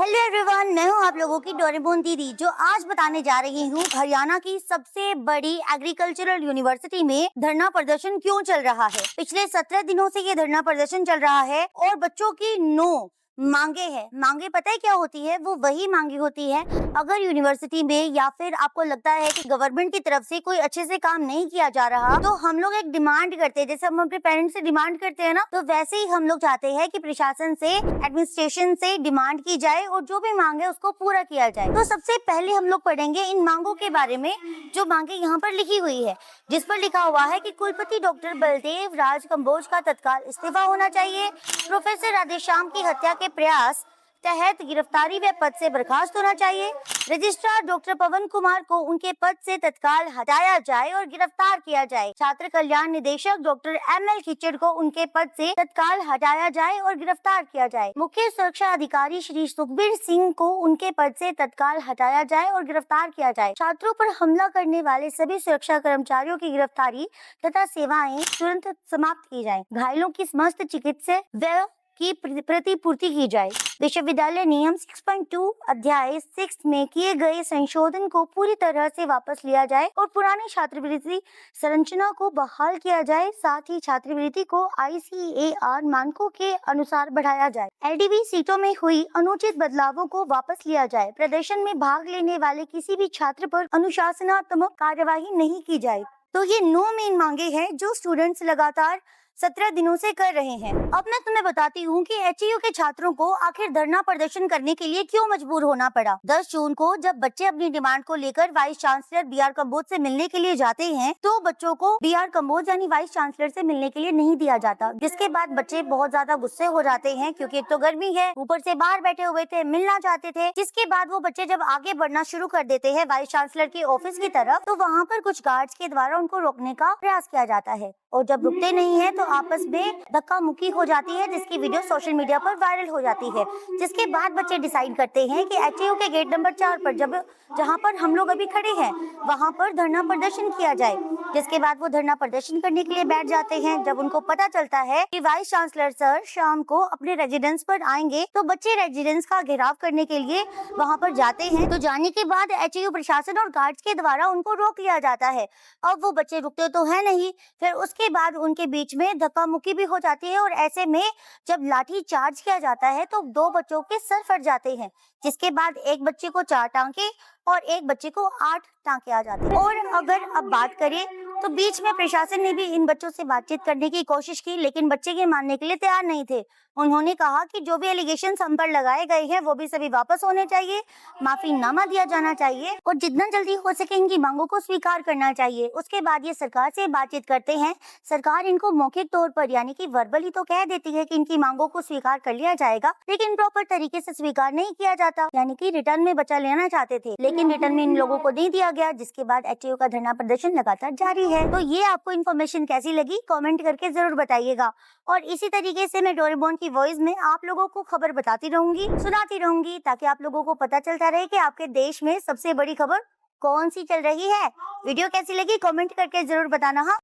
Hello everyone, मैं हूं आप लोगों की डोरेमोन दीदी, जो आज बताने जा रही हूं हरियाणा की सबसे बड़ी एग्रीकल्चरल यूनिवर्सिटी में धरना प्रदर्शन क्यों चल रहा है। पिछले 17 दिनों से ये धरना प्रदर्शन चल रहा है और बच्चों की मांगे हैं। मांगे पता है क्या होती है? वो वही मांगे होती है, अगर यूनिवर्सिटी में या फिर आपको लगता है कि गवर्नमेंट की तरफ से कोई अच्छे से काम नहीं किया जा रहा, तो हम लोग एक डिमांड करते हैं। जैसे हम अपने पेरेंट्स से डिमांड करते हैं ना, तो वैसे ही हम लोग चाहते हैं कि प्रशासन से, एडमिनिस्ट्रेशन से डिमांड की जाए और जो भी मांगे उसको पूरा किया जाए। तो सबसे पहले हम लोग पढ़ेंगे इन मांगों के बारे में, जो मांगे यहाँ पर लिखी हुई है, जिस पर लिखा हुआ है कि कुलपति डॉक्टर बलदेव राज कंबोज का तत्काल इस्तीफा होना चाहिए। प्रोफेसर राधेश्याम की हत्या के प्रयास तहत गिरफ्तारी व पद से बर्खास्त होना चाहिए। रजिस्ट्रार डॉक्टर पवन कुमार को उनके पद से तत्काल हटाया जाए और गिरफ्तार किया जाए। छात्र कल्याण निदेशक डॉक्टर एम.एल. खिचड़ को उनके पद से तत्काल हटाया जाए और गिरफ्तार किया जाए। मुख्य सुरक्षा अधिकारी श्री सुखबीर सिंह को उनके पद से तत्काल हटाया जाए और गिरफ्तार किया जाए। छात्रों पर हमला करने वाले सभी सुरक्षा कर्मचारियों की गिरफ्तारी तथा सेवाएं तुरंत समाप्त की जाए। घायलों की समस्त चिकित्सा व की प्रतिपूर्ति की जाए। विश्वविद्यालय नियम 6.2 अध्याय 6 में किए गए संशोधन को पूरी तरह से वापस लिया जाए और पुरानी छात्रवृत्ति संरचना को बहाल किया जाए। साथ ही छात्रवृत्ति को ICAR मानकों के अनुसार बढ़ाया जाए। LDV सीटों में हुई अनुचित बदलावों को वापस लिया जाए। प्रदर्शन में भाग लेने वाले किसी भी छात्र पर अनुशासनात्मक कार्यवाही नहीं की जाए। तो ये 9 मेन मांगे हैं जो स्टूडेंट्स लगातार 17 दिनों से कर रहे हैं। अब मैं तुम्हें बताती हूँ कि HAU के छात्रों को आखिर धरना प्रदर्शन करने के लिए क्यों मजबूर होना पड़ा। 10 जून को जब बच्चे अपनी डिमांड को लेकर वाइस चांसलर BR कंबोज से मिलने के लिए जाते हैं, तो बच्चों को BR कंबोज यानी वाइस चांसलर से मिलने के लिए नहीं दिया जाता, जिसके बाद बच्चे बहुत ज्यादा गुस्से हो जाते हैं, क्योंकि एक तो गर्मी है, ऊपर से बाहर बैठे हुए थे, मिलना चाहते थे। जिसके बाद वो बच्चे जब आगे बढ़ना शुरू कर देते हैं वाइस चांसलर के ऑफिस की तरफ, तो वहाँ पर कुछ गार्ड्स के द्वारा उनको रोकने का प्रयास किया जाता है और जब रुकते नहीं है तो आपस में धक्का मुक्की हो जाती है, जिसकी वीडियो सोशल मीडिया पर वायरल हो जाती है। जिसके बाद बच्चे डिसाइड करते हैं कि HAU के गेट नंबर 4 पर जहां पर हम लोग अभी खड़े हैं, वहां पर धरना प्रदर्शन किया जाए। जिसके बाद वो धरना प्रदर्शन करने के लिए बैठ जाते हैं। जब उनको पता चलता है कि वाइस चांसलर सर शाम को अपने रेजिडेंस पर आएंगे, तो बच्चे रेजिडेंस का घेराव करने के लिए वहां पर जाते हैं। तो जाने के बाद HAU प्रशासन और गार्ड्स के द्वारा उनको रोक लिया जाता है। अब वो बच्चे रुकते तो है नहीं, फिर उसके बाद उनके बीच में धक्का मुक्की भी हो जाती है और ऐसे में जब लाठी चार्ज किया जाता है तो 2 बच्चों के सर फट जाते हैं। जिसके बाद एक बच्चे को 4 टांके और एक बच्चे को 8 टांके आ जाते हैं। और अगर अब बात करें तो बीच में प्रशासन ने भी इन बच्चों से बातचीत करने की कोशिश की, लेकिन बच्चे ये मानने के लिए तैयार नहीं थे। उन्होंने कहा कि जो भी एलिगेशन हम पर लगाए गए हैं वो भी सभी वापस होने चाहिए, माफीनामा दिया जाना चाहिए और जितना जल्दी हो सके इनकी मांगों को स्वीकार करना चाहिए। उसके बाद ये सरकार से बातचीत करते हैं। सरकार इनको मौखिक तौर पर यानी कि वर्बली तो कह देती है कि इनकी मांगों को स्वीकार कर लिया जाएगा, लेकिन प्रॉपर तरीके से स्वीकार नहीं किया जाता, यानी कि रिटर्न में बचा लेना चाहते थे, लेकिन रिटर्न में इन लोगों को नहीं दिया गया। जिसके बाद HAU का धरना प्रदर्शन लगातार जारी है। तो ये आपको इन्फॉर्मेशन कैसी लगी कमेंट करके जरूर बताइएगा। और इसी तरीके से मैं डोरेमोन की वॉइस में आप लोगों को खबर बताती रहूंगी, सुनाती रहूंगी, ताकि आप लोगों को पता चलता रहे कि आपके देश में सबसे बड़ी खबर कौन सी चल रही है। वीडियो कैसी लगी कमेंट करके जरूर बताना। हाँ।